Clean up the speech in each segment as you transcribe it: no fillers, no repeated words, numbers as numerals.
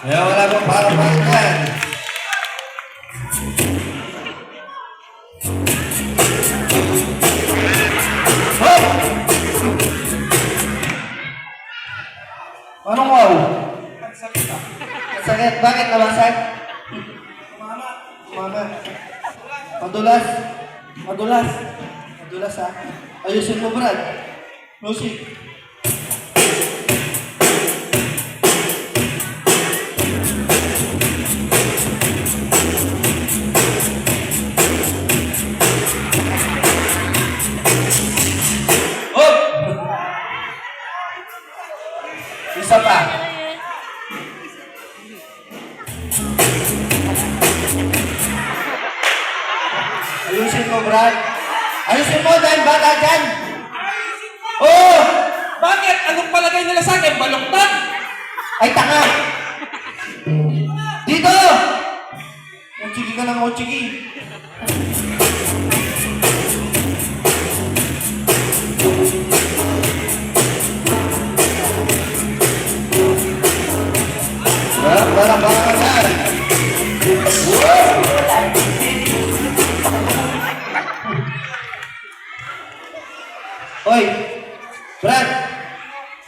Kaya wala pang parang-parang yan. Oh! Anong wow? Masakit. Bakit nabasag? Mama. Madulas. Madulas. Madulas ha. Ayusin mo, Brad. Music. Isa pa. Ayusin mo, Brad. Ayusin mo dahil bata dyan. Ayusin mo! Oo! Bakit? Anong palagay nila sa akin? Baloktan? Ay, tanga! Dito! Ochigi ka lang, ochigi. Barang-barang yan. Hoy, Brad,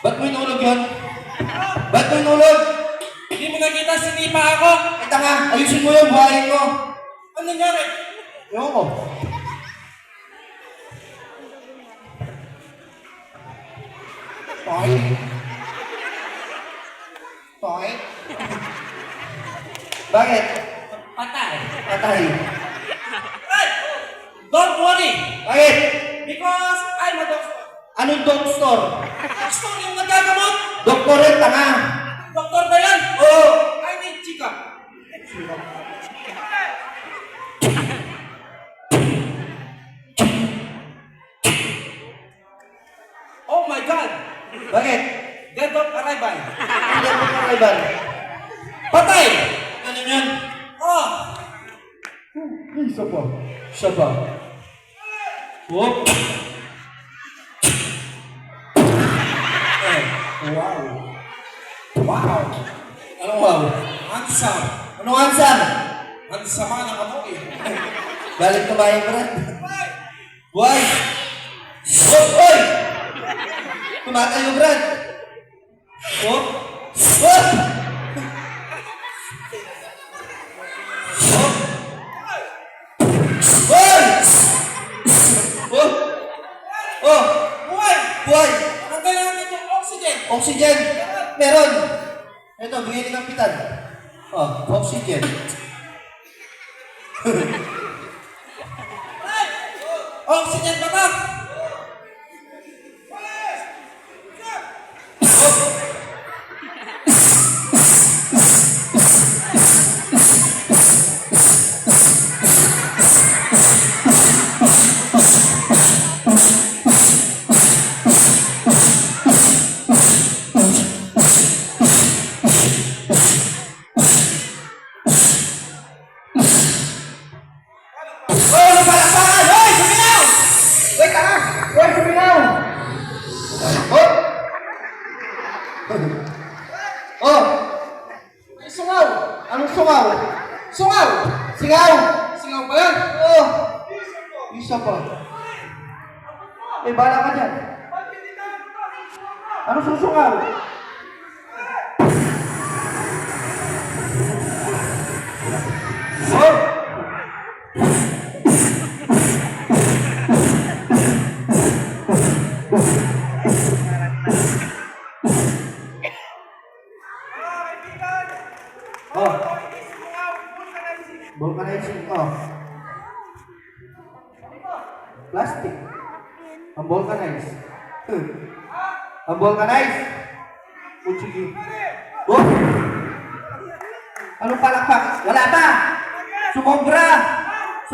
ba't mo inulog yun? Ba't mo inulog? Hindi mo nakita, sinipa ako. Ay, tanga, ayusin mo yung buhayin mo. Ano nangyari? Ewan ko. Toy. Toy. Bakit? Patay. Patay. Hey! Don't worry. Bakit? Because I'm a doctor. Anong dog store? Doctor yung nagagamot. Doktor rin, tanga. Doktor ba yan? Oo. I need chika. Oh my God! Bakit? Dead on arrival. Hindi mo kakaiban. Patay! Ano yun? Oh! Isa pa. Isa pa. Whoop. Wow! Wow! Anong wow? Handsome! Anong handsome? Handsome na ako eh. Galit ka ba yung Brad? Buhay! Whoop! Oy! Tumatayo, Brad! Whoop! Whoop! Whoop! Hoy! Whoop! Oh! Buhay! Buhay! Hanggang natin yung oxygen! Oxygen! Meron! Ito, bigyan din ng pitan. Oh, oxygen. Ay! Oxygen ba ba? Oh, napalapakan! Hoy! Suminaw! Wait, tanga! Hoy, suminaw! Oh! Oh! May sungaw! Anong sungaw? Sungaw! Singaw! Singaw ba yan? Oh! Isa pa. Eh, bala ka dyan. Anong susungaw? Oh! Oh. Vulcanizing. Oh. Plastic. Ang vulcanize. Ang vulcanize. Sige. Oh. Anong palakpak? Wala pa. Sumobra.